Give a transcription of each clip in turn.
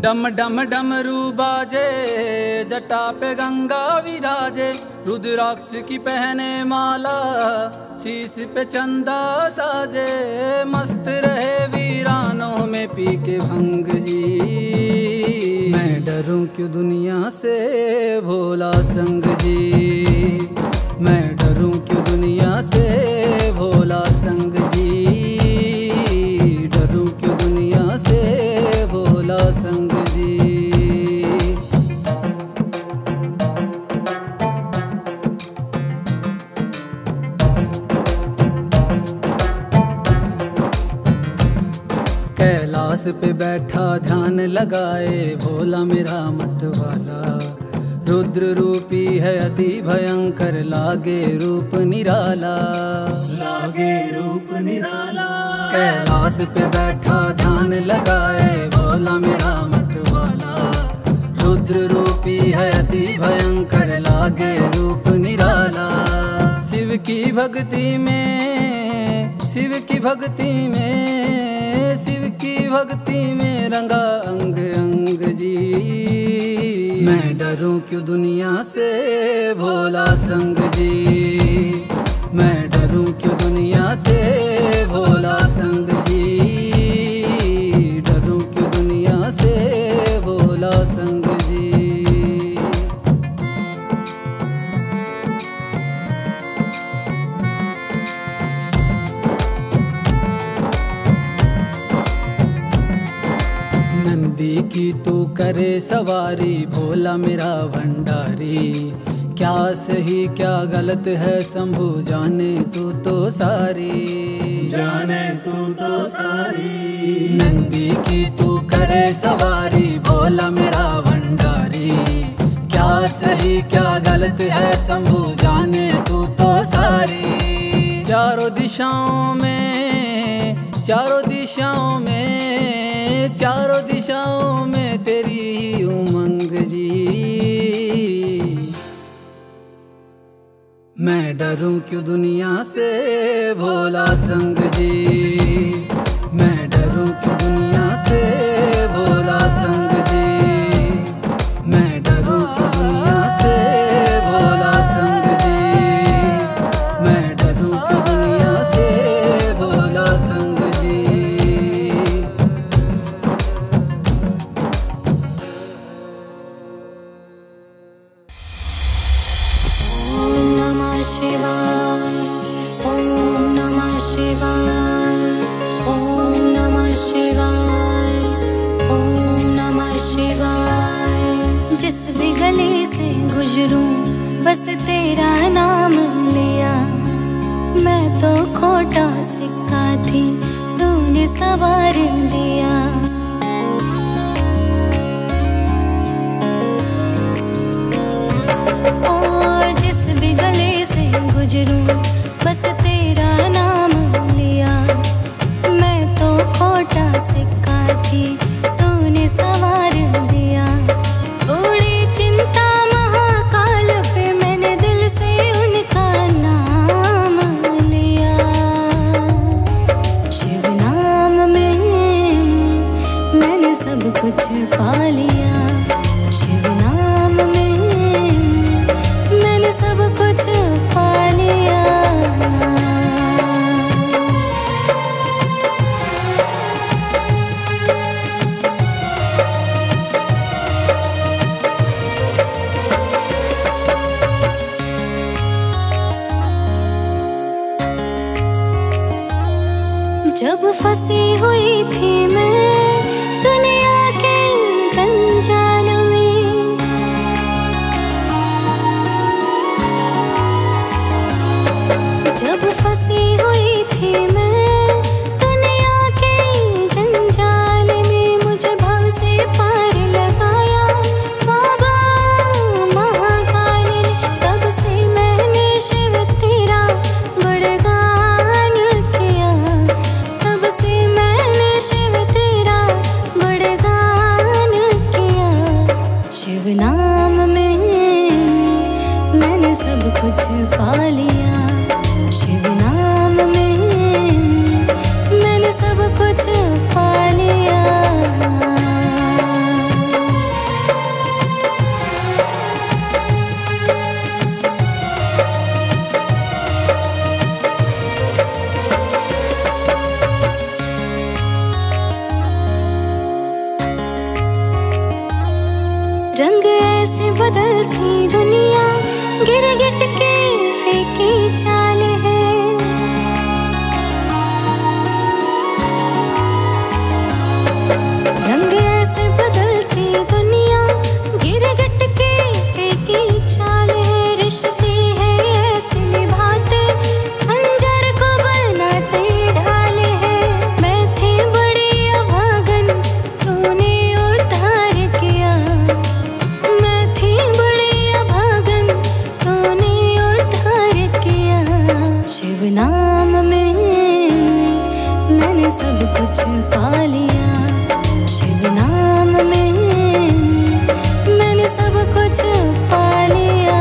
डम डम डमरू बाजे, जटा पे गंगा विराजे, रुद्राक्ष की पहने माला, शीश पे चंदा साजे, मस्त रहे वीरानों में पी के भंग जी। मैं डरूं क्यों दुनिया से भोला संग जी, मैं डरूं क्यों दुनिया से भोला संग जी, डरूं क्यों दुनिया से भोला संग जी। कैलाश पे बैठा ध्यान लगाए भोला मेरा मत वाला, रुद्र रूपी है अति भयंकर, लागे रूप निराला, लागे रूप निराला। कैलाश पे बैठा ध्यान लगाए भोला मेरा मत वाला, रुद्र रूपी है अति भयंकर, लागे रूप निराला। शिव की भक्ति में, शिव की भक्ति में, शिव की भक्ति में रंगा अंग अंग जी। मैं डरूं क्यों दुनिया से भोला संग जी, मैं डरूं क्यों दुनिया से भोला संग जी, डरूं क्यों दुनिया से भोला संग जी। नंदी की तू करे सवारी भोला मेरा भंडारी, क्या सही क्या गलत है शंभू जाने तू तो सारी, जाने तू तो सारी। नंदी की तू करे सवारी भोला मेरा भंडारी, क्या सही क्या गलत है शंभू जाने तू तो सारी। चारों दिशाओं में, चारों दिशाओं में, चारों दिशाओं में तेरी ही उमंग जी। मैं डरूं क्यों दुनिया से भोला संग जी, मैं डरूं क्यों दुनिया से भोला संग जी, मैं डरूं क्यों दुनिया से भोला संग जी, मैं डरूं क्यों दुनिया से भोला संग जी। जिस भी गली से गुजरूं बस तेरा नाम लिया, मैं तो खोटा सिक्का थी तूने सवार दिया। ओ जिस भी गली से गुजरूं बस तेरा नाम लिया, मैं तो खोटा सिक्का थी तूने सवार दिया। थोड़ी चिंता महाकाल पे मैंने दिल से उनका नाम लिया। शिव नाम में मैंने सब कुछ पा लिया, शिव नाम में मैंने सब कुछ पा लिया। जब फंसी हुई थी मैं दुनिया के जंजाल में, जब फंसी हुई थी मैं दुनिया के जंजाल में, मुझे भाव से पार लगाया बाबा महाकाल ने। तब से मैंने शिव तेरा गुणगान किया, तब से मैंने शिव तेरा गुणगान किया। शिव नाम में मैंने सब कुछ पा लिया, शिव नाम में मैंने सब कुछ पा लिया। कुछ पा लिया। शिव नाम में मैंने सब कुछ पा लिया।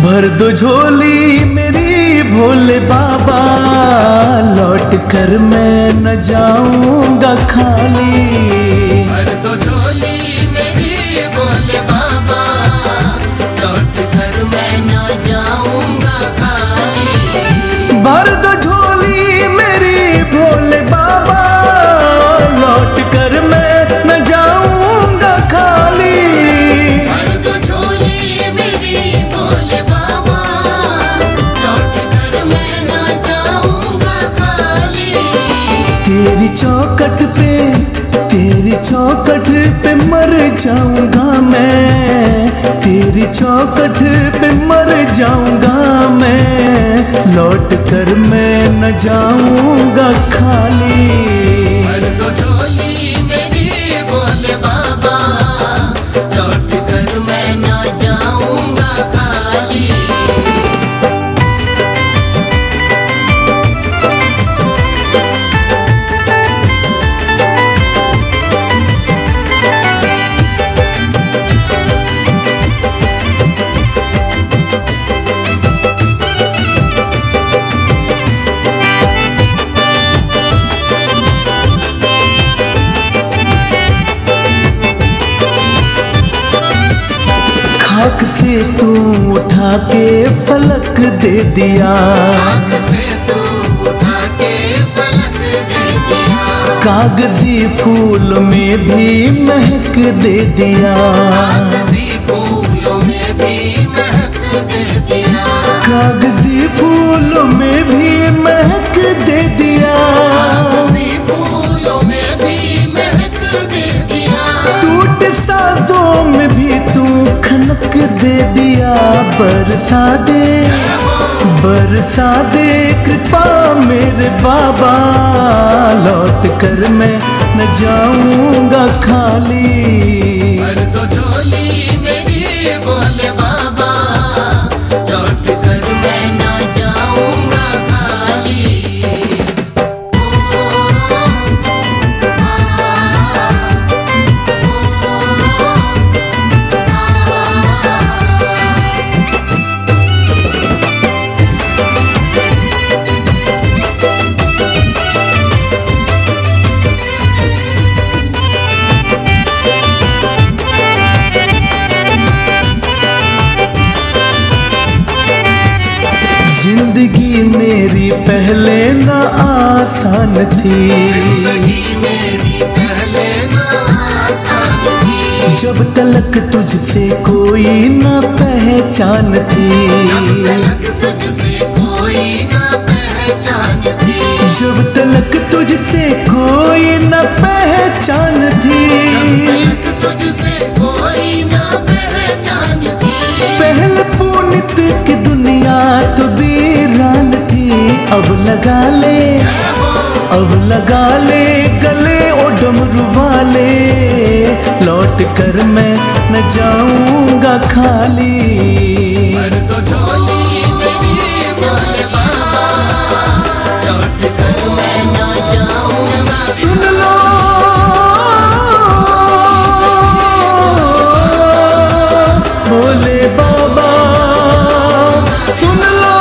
भर दो झोली मेरी भोले बाबा, लौट कर मैं न जाऊंगा खाली। भर दो झोली मेरी भोले बाबा, लौट कर मैं न जाऊंगा खाली। भर दो झोली मेरी भोले बाबा, लौट कर मैं न जाऊंगा खाली। तेरी चौखट पे मर जाऊंगा मैं, तेरी चौखट पे मर जाऊंगा मैं, लौट कर मैं न जाऊंगा खाली। भर दो झोली मेरी भोले बाबा, लौट कर मैं न जाऊंगा खाली। खाक से तू उठा के फलक दे दिया, खाक से तू उठा के फलक दे दिया। कागजी फूल में भी महक दे दिया, कागजी फूलों में भी महक दे दिया। कागजी फूलों में भी महक दे दिया। कागजी फूलों में भी महक दे दिया। टूटे साजों में भी तू खनक दे दिया। बरसा दे कृपा मेरे बाबा, लौट कर मैं न जाऊंगा खाली। भर दो झोली मेरी भोले बाबा, लौट कर मैं न जाऊंगा खाली। जिंदगी मेरी पहले न आसान थी, जिंदगी मेरी पहले न आसान थी। जब तलक तुझसे कोई न पहचान थी, जब तलक तुझसे कोई न पहचान थी। जब तलक तुझसे कोई न पहचान थी। जब तलक तुझसे कोई न पहचान थी। पहले पुनित की दुनिया तो वीरान थी। अब लगा ले गले ओ डमरू वाले, लौट कर मैं न जाऊंगा खाली। भर दो झोली मेरी भोले बाबा, लौट कर मैं न जाऊंगा। सुन लो भोले बाबा, सुन लो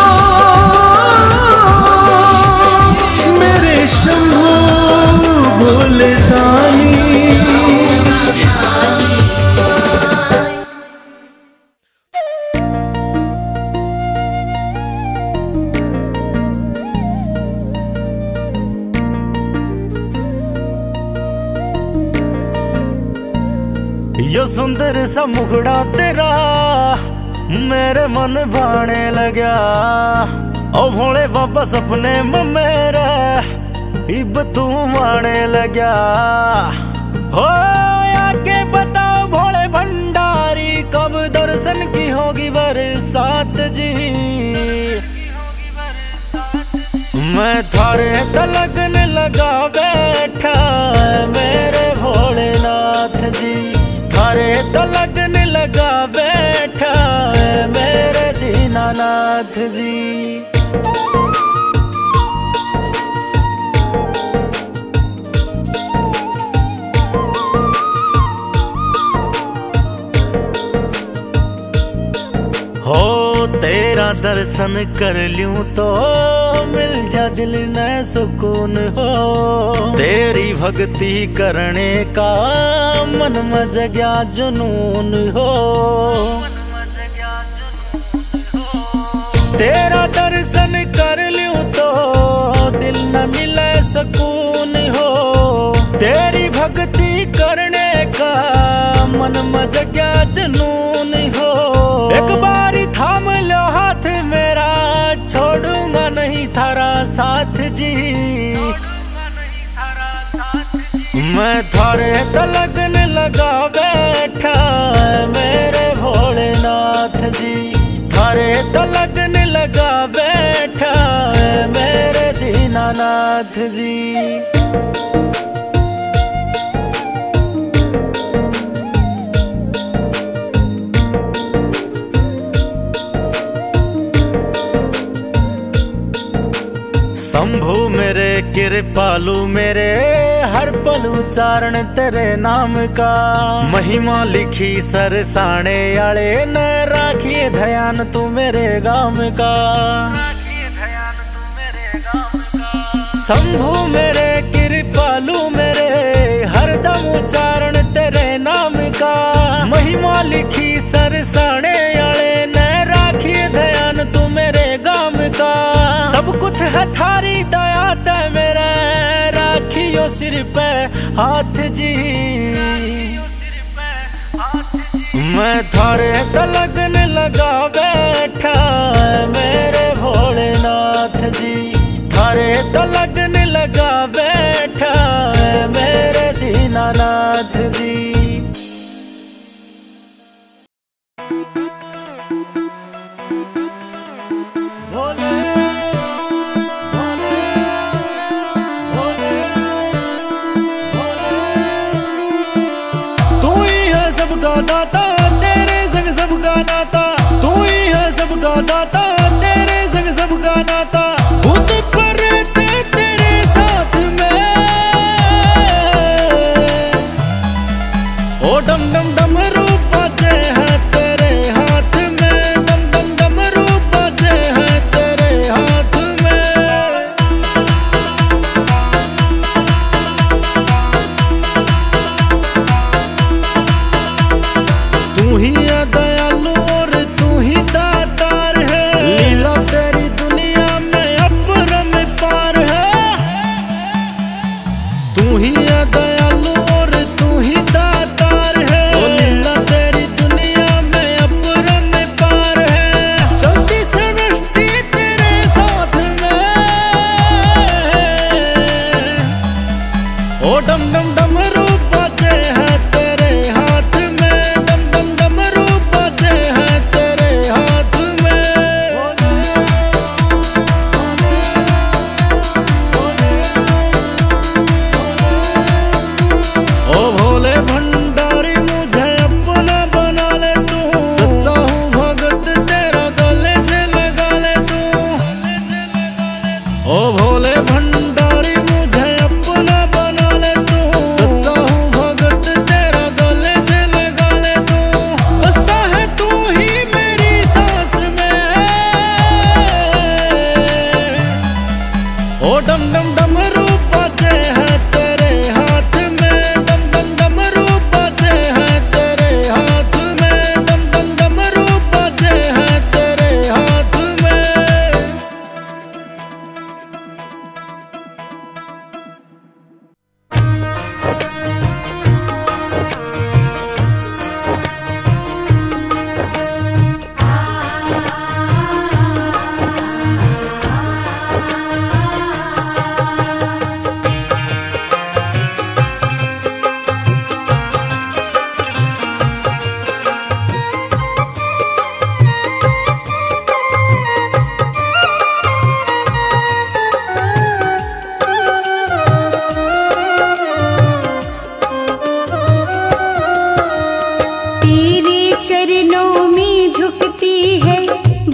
मेरे शंभू भोले दानी। यो सुंदर सा मुखड़ा तेरा मेरे मन भाने लगा, ओ भोले बाबा सपने में मेरे इब तू आने लगा हो। आके बताओ भोले भंडारी कब दर्शन की होगी बरसात जी। मैं थारे तलगन लगा बैठा मेरे भोलेनाथ जी। थारे तलगन लगा बैठा मेरे दीनानाथ जी। हो तेरा दर्शन कर लूं तो मिल जा दिल न सुकून हो। तेरी भक्ति करने का मन में जगा जुनून हो। तेरा दर्शन कर लूं तो दिल न मिले सुकून हो। तेरी भक्ति करने का मन में जगा जुनून हो। एक बारी थाम लो हाथ मेरा छोड़ूंगा नहीं थारा साथ जी। मैं थारे तलगन लगा बैठा मेरे भोलेनाथ जी। थारे तलगन लगा बैठा मेरे दीनानाथ जी। शंभु मेरे कृपालु मेरे हर पल उच्चारण तेरे नाम का। महिमा लिखी सरसाने आले न राखिए ध्यान तू मेरे गाम का। शंभु मेरे कृपालु मेरे हरदम उच्चारण तेरे नाम का। महिमा लिखी सरसाने आले न राखिए ध्यान तू मेरे गाम का। सब कुछ है थारी दया ते मेरे राखियो सिर पे हाथ जी। मैं थारे तलगन लगा बैठा मेरे भोलेनाथ जी। थारे तलगन लगा बैठा मेरे दीनानाथ जी। सबका दाता तेरे संग सबका नाता। तू ही है सबका दाता तेरे संग सबका नाता। भूत प्रेत तेरे साथ में ओ डम डम डम रूप बाजे हैं तेरे हाथ में। डम डम डम रूप बाजे हैं तेरे हाथ में। तू ही है दयालु और तू ही दातार है।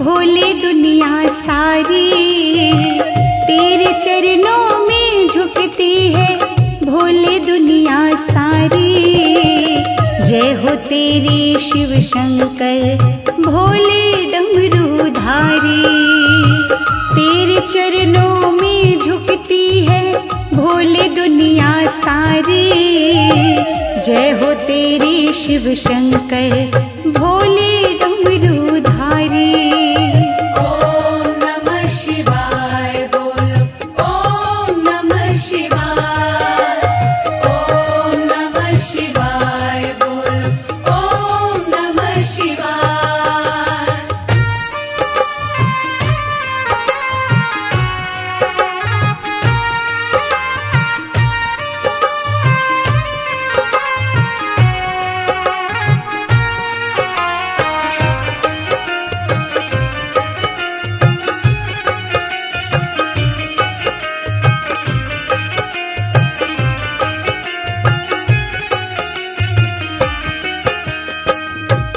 भोले दुनिया सारी तेरे चरणों में झुकती है, भोले दुनिया सारी। जय हो तेरे शिव शंकर भोले डमरूधारी, तेरे चरणों में झुकती है भोले दुनिया सारी। जय हो तेरे शिव शंकर भोले डमरूधारी। ओम नमः शिवाय बोलो, ओम नमः शिवाय, ओम नमः शिवाय बोलो, ओम नमः शिवाय।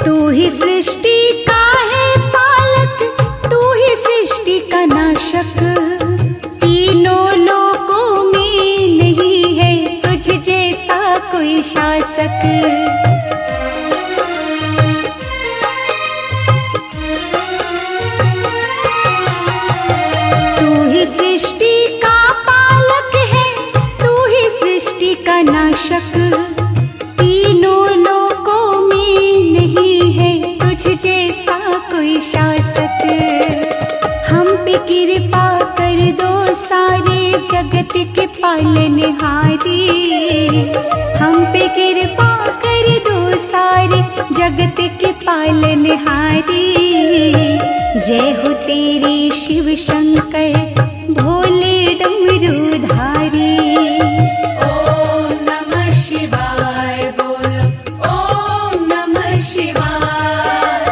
तू ही सृष्टि का है पालक, तू ही सृष्टि का नाशक। तीनों लोकों में नहीं है तुझ जैसा कोई शासक। तू ही सृष्टि का पालक है, तू ही सृष्टि का नाशक। तीनों लोकों में नहीं है तुझ जैसा कोई शासक। हम पे कृपा कर दो सारे जगत के पालनहारी, हम पे कृपा कर दो सारे जगत के पालनहारी। जय हो तेरे शिव शंकर भोले डमरूधारी। ओम नमः शिवाय बोलो, ओम नमः शिवाय,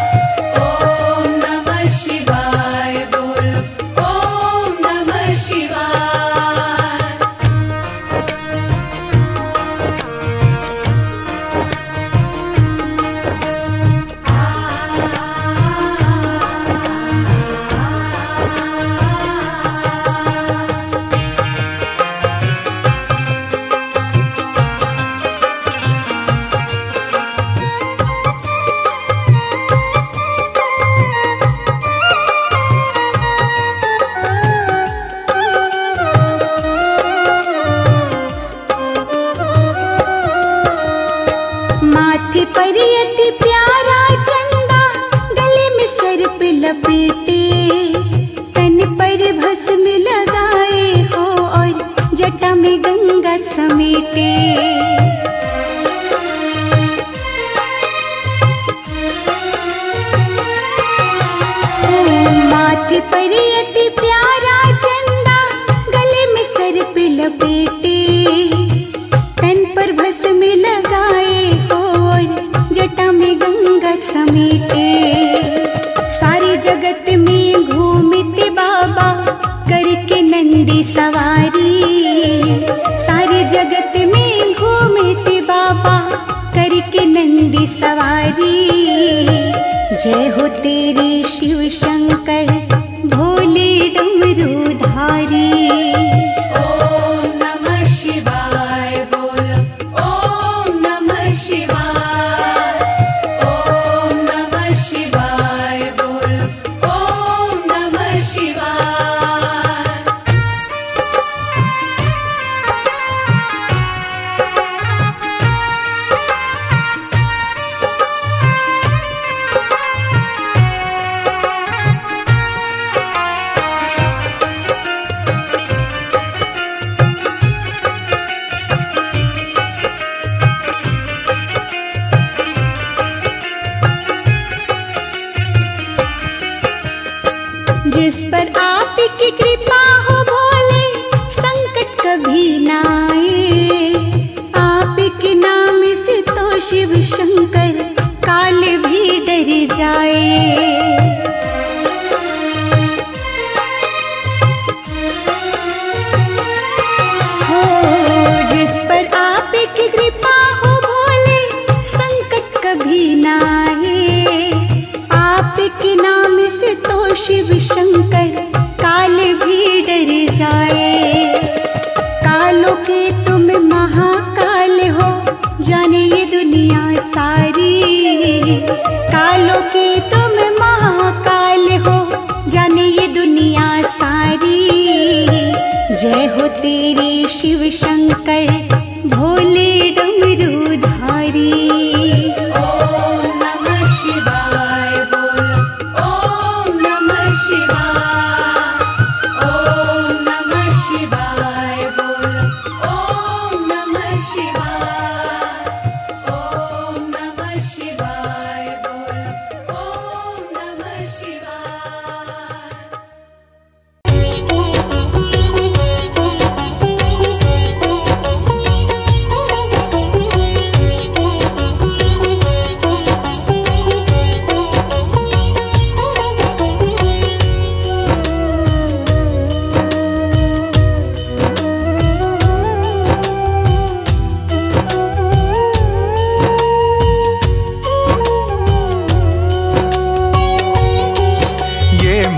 ओम नमः शिवाय बोलो, ओम नमः शिवाय। माथे पर यति प्यारा चंदा, गले में सर्प लपेटे। तन पर भस्म लगाए हो और जटा में गंगा समेटे। माथे पर यति प्यारा चंदा, गले में सर्प लपेटे। तन पर भस्म लगाए और जटा में गंगा समेटे। सारे जगत में घूमते बाबा करके नंदी सवारी। सारे जगत में घूमते बाबा करके नंदी सवारी। जय हो तेरे शिव शंकर भोले डमरूधारी। ओम नमः शिवाय बोलो, ओम नमः शिवाय, ओम नमः शिवाय बोलो, ओम नमः शिवाय। जिस पर आपकी कृपा हो भोले, संकट कभी ना आए। आपके नाम से तो शिव शंकर काल भी डर जाए। हो जिस पर आपकी कृपा हो भोले, संकट कभी ना आए। आपके नाम से तो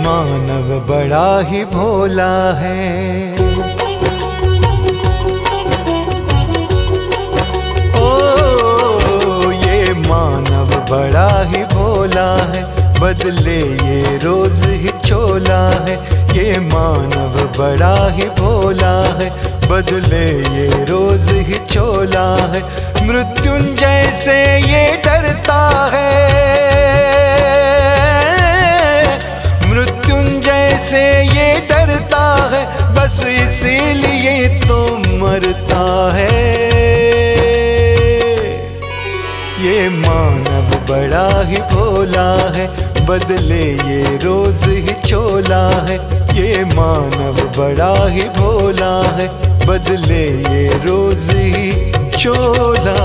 मानव बड़ा ही भोला है। ओ ये मानव बड़ा ही भोला है, बदले ये रोज ही चोला है। ये मानव बड़ा ही भोला है, बदले ये रोज ही चोला है। मृत्युंजय से ये डरता है, मृत्युंजय से ये डरता है, बस इसीलिए तो मरता है। ये मानव बड़ा ही भोला है, बदले ये रोज ही चोला है। ये मानव बड़ा ही भोला है, बदले ये रोज ही चोला।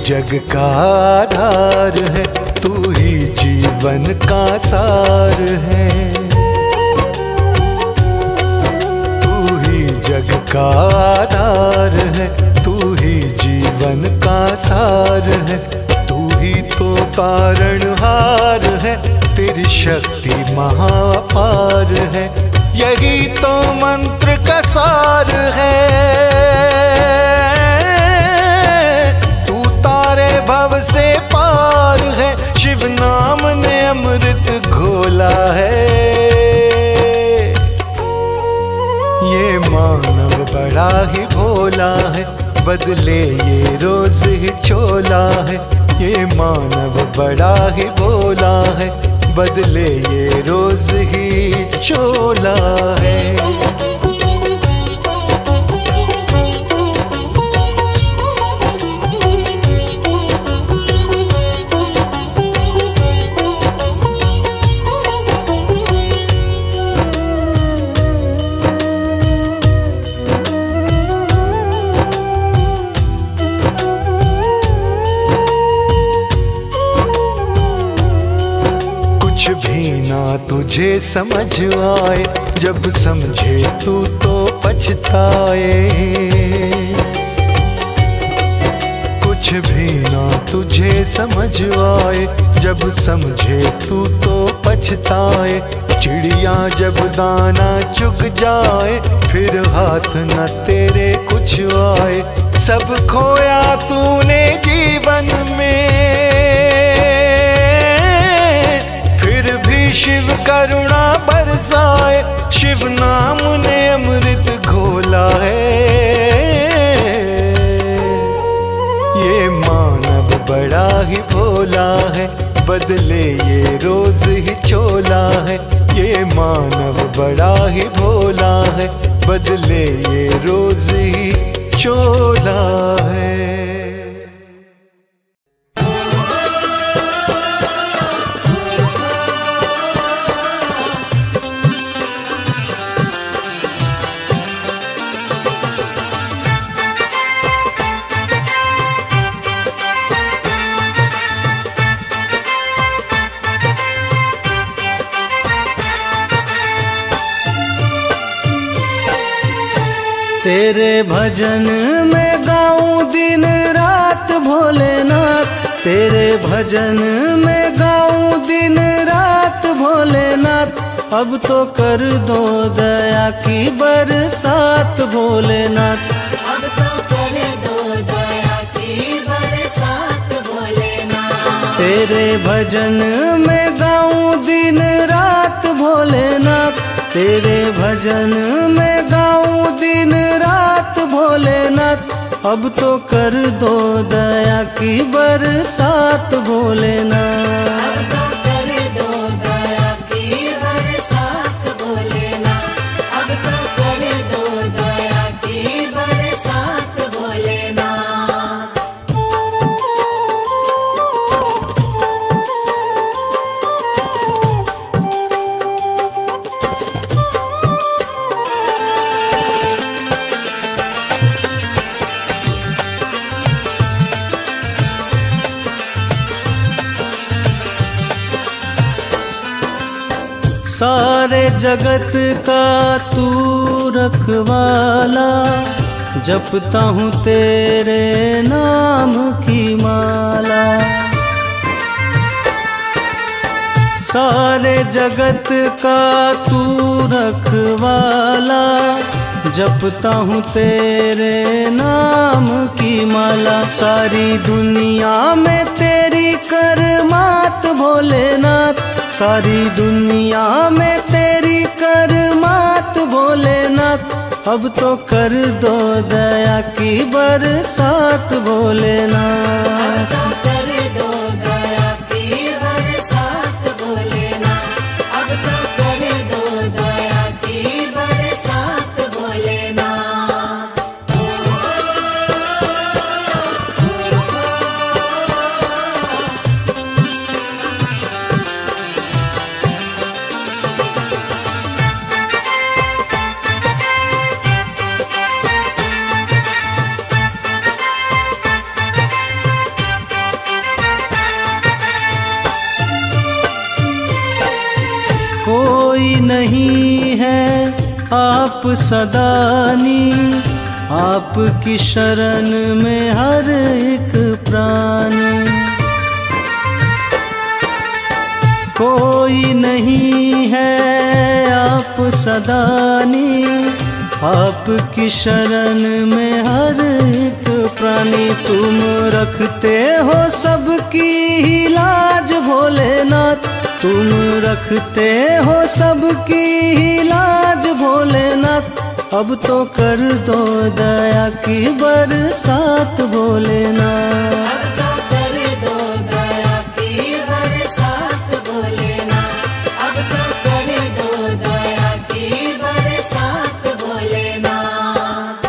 जग का आधार है, तू ही जीवन का सार है। तू ही जग का आधार है, तू ही जीवन का सार है। तू ही तो तारणहार है, तेरी शक्ति महाअपार है। यही तो मंत्र का सार है, भव से पार है। शिव नाम ने अमृत घोला है। ये मानव बड़ा ही भोला है, बदले ये रोज ही चोला है। ये मानव बड़ा ही भोला है, बदले ये रोज ही चोला है। तुझे समझ आए, जब समझे तू तो पछताए। कुछ भी ना तुझे समझ आए, जब समझे तू तो पछताए। चिड़िया जब दाना चुग जाए, फिर हाथ न तेरे कुछ आए। सब खोया तूने जीवन में, शिव करुणा बरसाए। शिव नाम ने अमृत घोला है। ये मानव बड़ा ही भोला है, बदले ये रोज ही चोला है। ये मानव बड़ा ही भोला है, बदले ये रोज ही चोला है। तेरे भजन में गाऊं दिन रात भोलेनाथ। तेरे भजन में गाऊं दिन रात भोलेनाथ। अब तो कर दो दया की बरसात भोलेनाथ। अब तो कर दो दया की बरसात भोलेनाथ। तेरे भजन में गाऊं दिन रात भोलेनाथ। तेरे भजन में गाऊं दिन रात भोलेनाथ। अब तो कर दो दया की बरसात भोलेनाथ। अब तो कर दो दया की बरसात भोलेनाथ। अब तो कर दो दया की बरसात भोलेनाथ। सारे जगत का तू रखवाला, जपता हूँ तेरे नाम की माला। सारे जगत का तू रखवाला, जपता हूँ तेरे नाम की माला। सारी दुनिया में तेरी करमात भोलेनाथ, सारी दुनिया में तेरी करमात भोलेनाथ। अब तो कर दो दया की बरसात भोलेनाथ। अब तो कर दो दया की बरसात भोलेनाथ। अब तो कर दो दया की बरसात भोलेनाथ। कोई नहीं है आप सदानी, आपकी शरण में हर एक प्राणी। कोई नहीं है आप सदानी, आपकी शरण में हर एक प्राणी। तुम रखते हो सबकी ही लाज भोलेनाथ, तुम रखते हो सबकी ही लाज भोलेनाथ। अब तो कर दो दया की बरसात भोलेनाथ। अब तो कर दो दया की बरसात भोलेनाथ। अब तो कर दो दया की बरसात भोलेनाथ।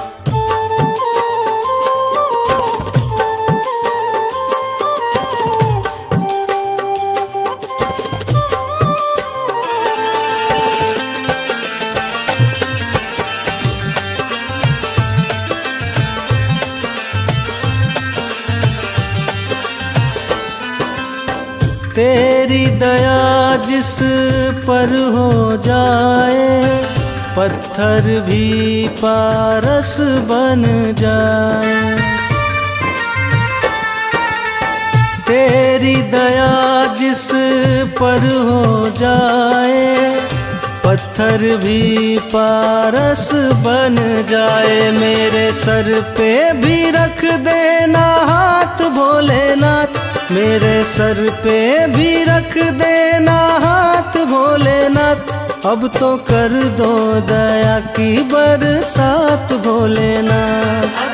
तेरी दया जिस पर हो जाए, पत्थर भी पारस बन जाए। तेरी दया जिस पर हो जाए, पत्थर भी पारस बन जाए। मेरे सर पे भी रख देना हाथ भोलेनाथ, मेरे सर पे भी रख देना हाथ भोलेनाथ। अब तो कर दो दया की बरसात भोलेनाथ।